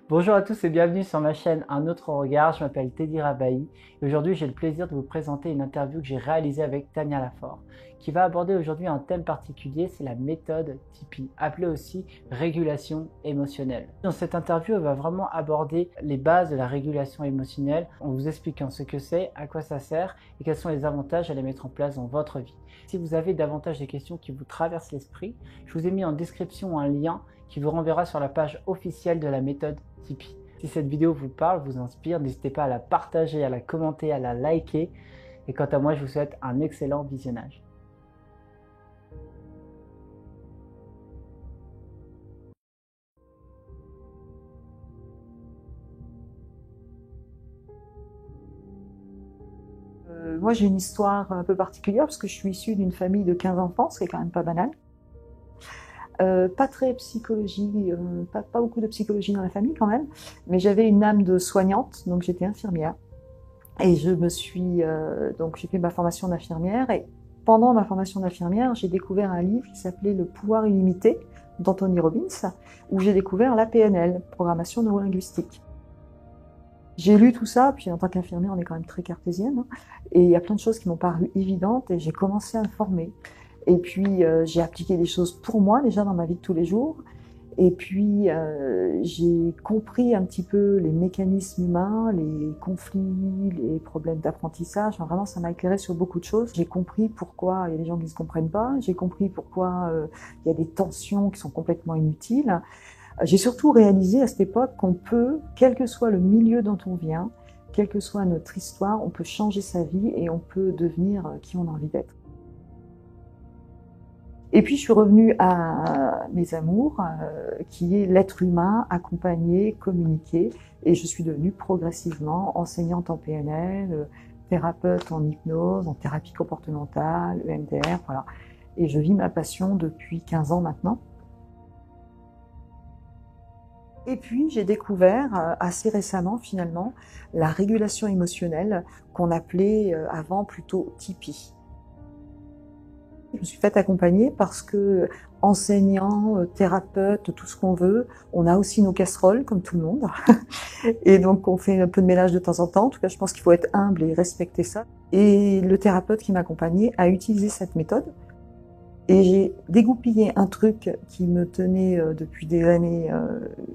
Bonjour à tous et bienvenue sur ma chaîne Un autre regard, je m'appelle Teddy Rabahi et aujourd'hui j'ai le plaisir de vous présenter une interview que j'ai réalisée avec Tania Lafort qui va aborder aujourd'hui un thème particulier, c'est la méthode Tipeee, appelée aussi régulation émotionnelle. Dans cette interview, elle va vraiment aborder les bases de la régulation émotionnelle en vous expliquant ce que c'est, à quoi ça sert et quels sont les avantages à les mettre en place dans votre vie. Si vous avez davantage des questions qui vous traversent l'esprit, je vous ai mis en description un lien qui vous renverra sur la page officielle de la méthode Tipeee. Si cette vidéo vous parle, vous inspire, n'hésitez pas à la partager, à la commenter, à la liker. Et quant à moi, je vous souhaite un excellent visionnage. Moi, j'ai une histoire un peu particulière parce que je suis issue d'une famille de 15 enfants, ce qui est quand même pas banal. Pas très psychologie, pas beaucoup de psychologie dans la famille quand même, mais j'avais une âme de soignante, donc j'étais infirmière. Et donc j'ai fait ma formation d'infirmière et pendant ma formation d'infirmière, j'ai découvert un livre qui s'appelait Le pouvoir illimité d'Anthony Robbins, où j'ai découvert la PNL, programmation neurolinguistique. J'ai lu tout ça, puis en tant qu'infirmière, on est quand même très cartésienne, hein, et il y a plein de choses qui m'ont paru évidentes et j'ai commencé à me former. Et puis j'ai appliqué des choses pour moi déjà dans ma vie de tous les jours. Et puis j'ai compris un petit peu les mécanismes humains, les conflits, les problèmes d'apprentissage. Enfin, vraiment, ça m'a éclairé sur beaucoup de choses. J'ai compris pourquoi il y a des gens qui ne se comprennent pas. J'ai compris pourquoi il y a des tensions qui sont complètement inutiles. J'ai surtout réalisé à cette époque qu'on peut, quel que soit le milieu dont on vient, quelle que soit notre histoire, on peut changer sa vie et on peut devenir qui on a envie d'être. Et puis je suis revenue à mes amours, qui est l'être humain, accompagné, communiqué, et je suis devenue progressivement enseignante en PNL, thérapeute en hypnose, en thérapie comportementale, EMDR, voilà. Et je vis ma passion depuis 15 ans maintenant. Et puis j'ai découvert assez récemment finalement la régulation émotionnelle qu'on appelait avant plutôt Tipeee. Je me suis faite accompagner parce que enseignant, thérapeute, tout ce qu'on veut, on a aussi nos casseroles comme tout le monde. Et donc on fait un peu de ménage de temps en temps. En tout cas, je pense qu'il faut être humble et respecter ça. Et le thérapeute qui m'accompagnait a utilisé cette méthode. Et j'ai dégoupillé un truc qui me tenait depuis des années,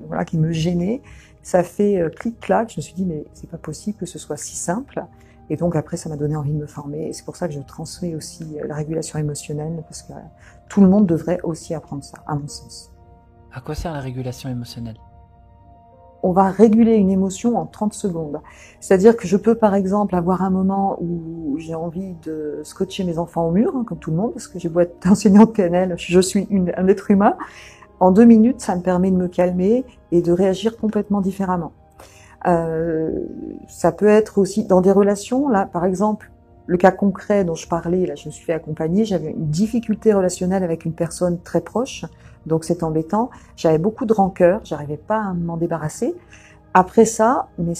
voilà, qui me gênait. Ça fait clic-clac. Je me suis dit, mais c'est pas possible que ce soit si simple. Et donc après, ça m'a donné envie de me former. Et c'est pour ça que je transmets aussi la régulation émotionnelle, parce que tout le monde devrait aussi apprendre ça, à mon sens. À quoi sert la régulation émotionnelle? On va réguler une émotion en 30 secondes. C'est-à-dire que je peux, par exemple, avoir un moment où j'ai envie de scotcher mes enfants au mur, hein, comme tout le monde, parce que j'ai beau être enseignante PNL, je suis un être humain. En 2 minutes, ça me permet de me calmer et de réagir complètement différemment. Ça peut être aussi dans des relations. Là, par exemple, le cas concret dont je parlais, là, je me suis fait accompagner. J'avais une difficulté relationnelle avec une personne très proche, donc c'est embêtant. J'avais beaucoup de rancœur, j'arrivais pas à m'en débarrasser. Après ça, mais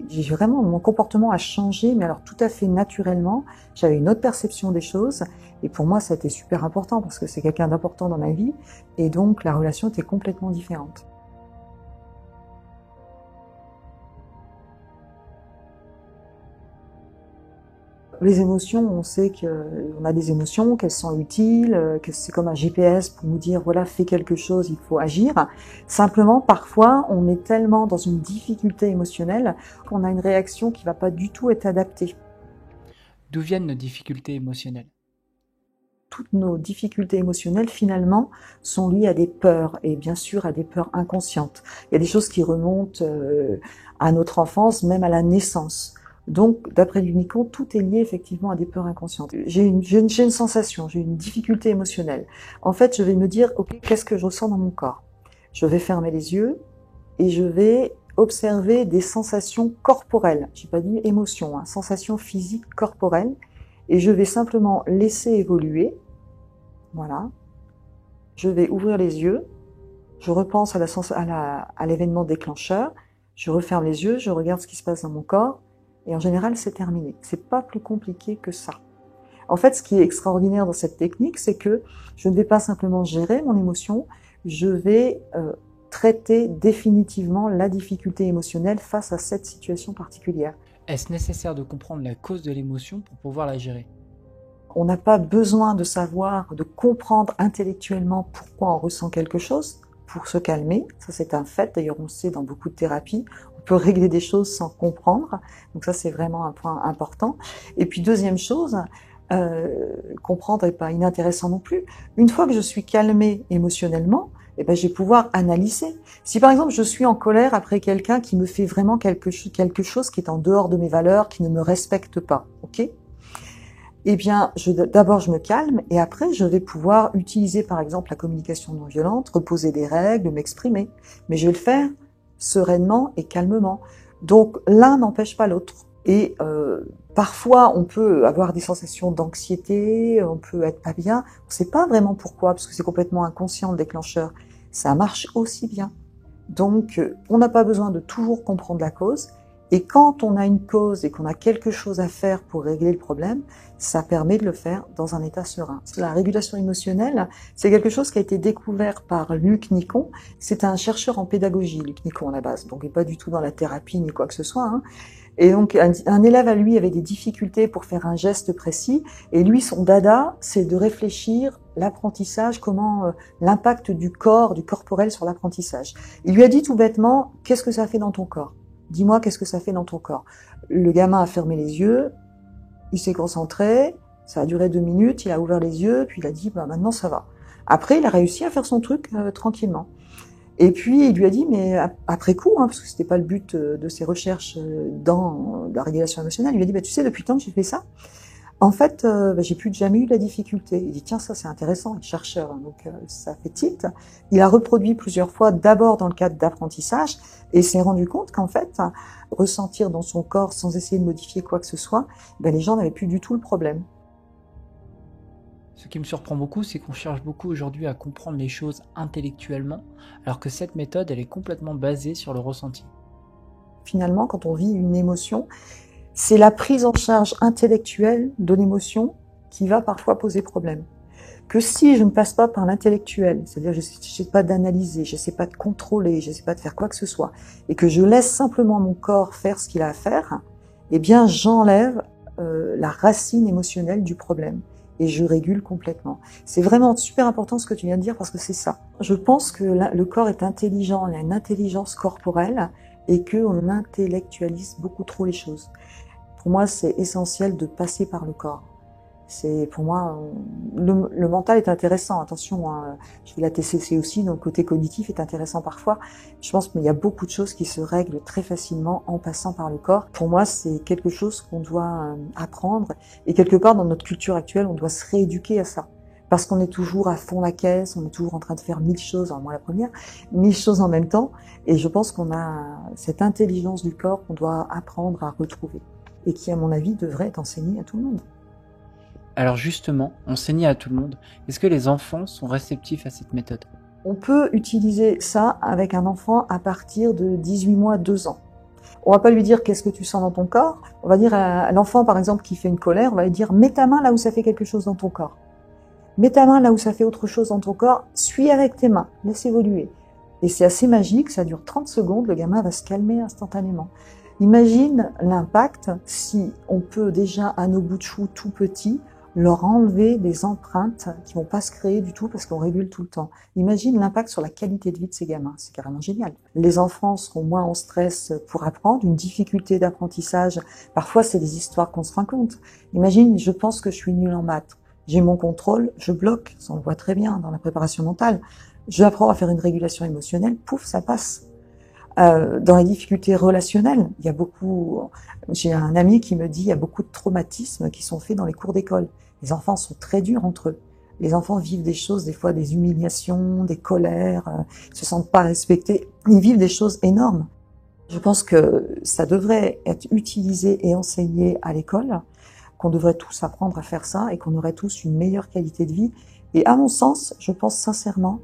j'ai vraiment, mon comportement a changé, mais alors tout à fait naturellement. J'avais une autre perception des choses, et pour moi, ça a été super important parce que c'est quelqu'un d'important dans ma vie, et donc la relation était complètement différente. Les émotions, on sait qu'on a des émotions, qu'elles sont utiles, que c'est comme un GPS pour nous dire, voilà, fais quelque chose, il faut agir. Simplement, parfois, on est tellement dans une difficulté émotionnelle qu'on a une réaction qui va pas du tout être adaptée. D'où viennent nos difficultés émotionnelles? Toutes nos difficultés émotionnelles, finalement, sont liées à des peurs, et bien sûr à des peurs inconscientes. Il y a des choses qui remontent à notre enfance, même à la naissance. Donc, d'après l'Unicon, tout est lié effectivement à des peurs inconscientes. J'ai une sensation, j'ai une difficulté émotionnelle. En fait, je vais me dire, ok, qu'est-ce que je ressens dans mon corps? Je vais fermer les yeux et je vais observer des sensations corporelles. J'ai pas dit émotions, hein, sensations physiques corporelles. Et je vais simplement laisser évoluer. Voilà. Je vais ouvrir les yeux. Je repense à l'événement déclencheur. Je referme les yeux, je regarde ce qui se passe dans mon corps. Et en général, c'est terminé. C'est pas plus compliqué que ça. En fait, ce qui est extraordinaire dans cette technique, c'est que je ne vais pas simplement gérer mon émotion, je vais traiter définitivement la difficulté émotionnelle face à cette situation particulière. Est-ce nécessaire de comprendre la cause de l'émotion pour pouvoir la gérer? On n'a pas besoin de savoir, de comprendre intellectuellement pourquoi on ressent quelque chose pour se calmer. Ça, c'est un fait. D'ailleurs, on le sait dans beaucoup de thérapies. On peut régler des choses sans comprendre. Donc ça, c'est vraiment un point important. Et puis, deuxième chose, comprendre n'est pas inintéressant non plus. Une fois que je suis calmée émotionnellement, je vais pouvoir analyser. Si par exemple je suis en colère après quelqu'un qui me fait vraiment quelque chose qui est en dehors de mes valeurs, qui ne me respecte pas, ok ? D'abord je me calme et après je vais pouvoir utiliser par exemple la communication non violente, reposer des règles, m'exprimer. Mais je vais le faire sereinement et calmement. Donc l'un n'empêche pas l'autre. Et parfois, on peut avoir des sensations d'anxiété, on peut être pas bien. On ne sait pas vraiment pourquoi, parce que c'est complètement inconscient le déclencheur. Ça marche aussi bien. Donc, on n'a pas besoin de toujours comprendre la cause. Et quand on a une cause et qu'on a quelque chose à faire pour régler le problème, ça permet de le faire dans un état serein. La régulation émotionnelle, c'est quelque chose qui a été découvert par Luc Nicon. C'est un chercheur en pédagogie, Luc Nicon à la base. Donc, il n'est pas du tout dans la thérapie ni quoi que ce soit, hein. Et donc, un élève à lui avait des difficultés pour faire un geste précis. Et lui, son dada, c'est de réfléchir l'apprentissage, comment l'impact du corps, du corporel sur l'apprentissage. Il lui a dit tout bêtement, qu'est-ce que ça fait dans ton corps ? Dis-moi, qu'est-ce que ça fait dans ton corps ? Le gamin a fermé les yeux, il s'est concentré, ça a duré 2 minutes, il a ouvert les yeux, puis il a dit, maintenant ça va. Après, il a réussi à faire son truc tranquillement. Et puis, il lui a dit, mais après coup, parce que c'était pas le but de ses recherches dans la régulation émotionnelle, il lui a dit, tu sais, depuis le temps que j'ai fait ça, en fait, j'ai plus jamais eu de la difficulté. Il dit, tiens, ça c'est intéressant, le chercheur, hein, donc ça fait tilt. Il a reproduit plusieurs fois, d'abord dans le cadre d'apprentissage, et s'est rendu compte qu'en fait, ressentir dans son corps sans essayer de modifier quoi que ce soit, les gens n'avaient plus du tout le problème. Ce qui me surprend beaucoup, c'est qu'on cherche beaucoup aujourd'hui à comprendre les choses intellectuellement, alors que cette méthode, elle est complètement basée sur le ressenti. Finalement, quand on vit une émotion, c'est la prise en charge intellectuelle de l'émotion qui va parfois poser problème. Que si je ne passe pas par l'intellectuel, c'est-à-dire je n'essaie pas d'analyser, je n'essaie pas de contrôler, je n'essaie pas de faire quoi que ce soit, et que je laisse simplement mon corps faire ce qu'il a à faire, j'enlève la racine émotionnelle du problème. Et je régule complètement. C'est vraiment super important ce que tu viens de dire parce que c'est ça. Je pense que le corps est intelligent, il y a une intelligence corporelle et qu'on intellectualise beaucoup trop les choses. Pour moi, c'est essentiel de passer par le corps. Pour moi, le mental est intéressant. Attention, je fais la TCC aussi, donc le côté cognitif est intéressant parfois. Je pense qu'il y a beaucoup de choses qui se règlent très facilement en passant par le corps. Pour moi, c'est quelque chose qu'on doit apprendre. Et quelque part, dans notre culture actuelle, on doit se rééduquer à ça. Parce qu'on est toujours à fond la caisse, on est toujours en train de faire 1000 choses, alors moi la première, 1000 choses en même temps. Et je pense qu'on a cette intelligence du corps qu'on doit apprendre à retrouver. Et qui, à mon avis, devrait être enseignée à tout le monde. Alors justement, enseigner à tout le monde, est-ce que les enfants sont réceptifs à cette méthode ? On peut utiliser ça avec un enfant à partir de 18 mois, 2 ans. On va pas lui dire qu'est-ce que tu sens dans ton corps. On va dire à l'enfant, par exemple, qui fait une colère, on va lui dire mets ta main là où ça fait quelque chose dans ton corps. Mets ta main là où ça fait autre chose dans ton corps, suis avec tes mains, laisse évoluer. Et c'est assez magique, ça dure 30 secondes, le gamin va se calmer instantanément. Imagine l'impact si on peut déjà à nos bouts de chou tout petits leur enlever des empreintes qui vont pas se créer du tout parce qu'on régule tout le temps. Imagine l'impact sur la qualité de vie de ces gamins, c'est carrément génial. Les enfants seront moins en stress pour apprendre, une difficulté d'apprentissage, parfois c'est des histoires qu'on se raconte. Imagine, je pense que je suis nulle en maths, j'ai mon contrôle, je bloque, ça on le voit très bien dans la préparation mentale. J'apprends à faire une régulation émotionnelle, pouf, ça passe. Dans les difficultés relationnelles, il y a beaucoup. J'ai un ami qui me dit il y a beaucoup de traumatismes qui sont faits dans les cours d'école. Les enfants sont très durs entre eux. Les enfants vivent des choses, des fois des humiliations, des colères, se sentent pas respectés. Ils vivent des choses énormes. Je pense que ça devrait être utilisé et enseigné à l'école, qu'on devrait tous apprendre à faire ça et qu'on aurait tous une meilleure qualité de vie. Et à mon sens, je pense sincèrement,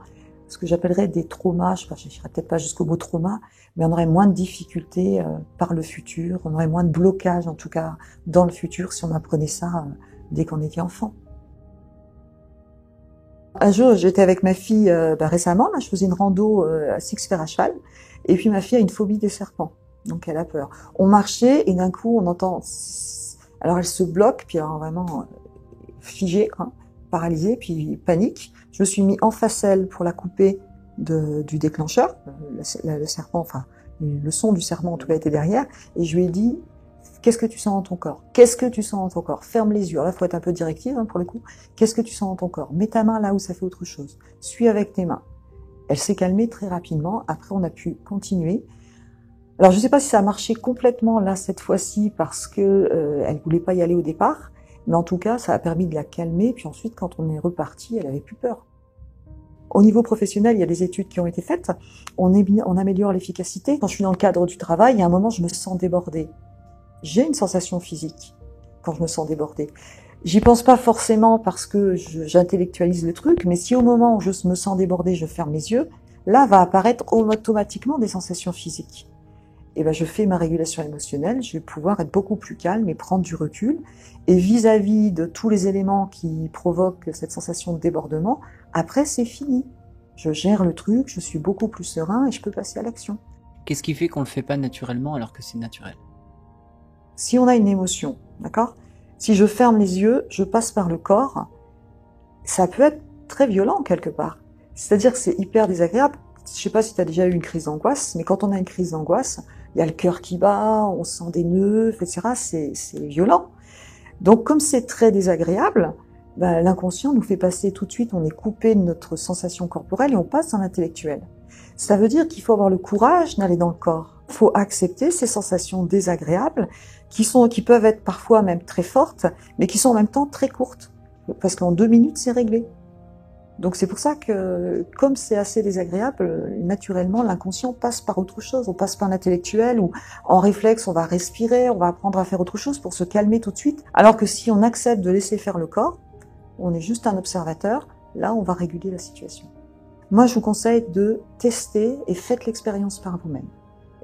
ce que j'appellerais des traumas, je n'irai peut-être pas jusqu'au mot trauma, mais on aurait moins de difficultés par le futur, on aurait moins de blocages en tout cas dans le futur si on apprenait ça dès qu'on était enfant. Un jour, j'étais avec ma fille récemment, là, je faisais une rando à Six Fers à cheval, et puis ma fille a une phobie des serpents, donc elle a peur. On marchait et d'un coup, on entend... Alors elle se bloque, puis alors vraiment figée, hein, paralysée, puis panique. Je me suis mis en face elle pour la couper du déclencheur, le serpent, enfin le son du serpent en tout cas était derrière, et je lui ai dit: qu'est-ce que tu sens dans ton corps? Qu'est-ce que tu sens dans ton corps? Ferme les yeux. Là, faut être un peu directive, hein, pour le coup. Qu'est-ce que tu sens dans ton corps? Mets ta main là où ça fait autre chose. Suis avec tes mains. Elle s'est calmée très rapidement. Après, on a pu continuer. Alors, je ne sais pas si ça a marché complètement là cette fois-ci parce que elle voulait pas y aller au départ, mais en tout cas, ça a permis de la calmer. Puis ensuite, quand on est reparti, elle avait plus peur. Au niveau professionnel, il y a des études qui ont été faites. On améliore l'efficacité. Quand je suis dans le cadre du travail, il y a un moment, je me sens débordée. J'ai une sensation physique quand je me sens débordée. J'y pense pas forcément parce que j'intellectualise le truc, mais si au moment où je me sens débordée, je ferme les yeux, là va apparaître automatiquement des sensations physiques. Et ben je fais ma régulation émotionnelle, je vais pouvoir être beaucoup plus calme et prendre du recul. Et vis-à-vis de tous les éléments qui provoquent cette sensation de débordement, après c'est fini. Je gère le truc, je suis beaucoup plus serein et je peux passer à l'action. Qu'est-ce qui fait qu'on le fait pas naturellement alors que c'est naturel? Si on a une émotion, d'accord? Si je ferme les yeux, je passe par le corps, ça peut être très violent quelque part. C'est-à-dire que c'est hyper désagréable. Je sais pas si tu as déjà eu une crise d'angoisse, mais quand on a une crise d'angoisse, il y a le cœur qui bat, on sent des nœuds, etc. C'est violent. Donc comme c'est très désagréable, ben, l'inconscient nous fait passer tout de suite, on est coupé de notre sensation corporelle et on passe dans l'intellectuel. Ça veut dire qu'il faut avoir le courage d'aller dans le corps. Il faut accepter ces sensations désagréables qui peuvent être parfois même très fortes, mais qui sont en même temps très courtes. Parce qu'en 2 minutes, c'est réglé. Donc c'est pour ça que, comme c'est assez désagréable, naturellement, l'inconscient passe par autre chose. On passe par l'intellectuel ou en réflexe, on va respirer, on va apprendre à faire autre chose pour se calmer tout de suite. Alors que si on accepte de laisser faire le corps, on est juste un observateur, là on va réguler la situation. Moi je vous conseille de tester et faites l'expérience par vous-même.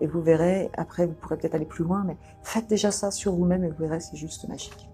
Et vous verrez, après vous pourrez peut-être aller plus loin, mais faites déjà ça sur vous-même et vous verrez, c'est juste magique.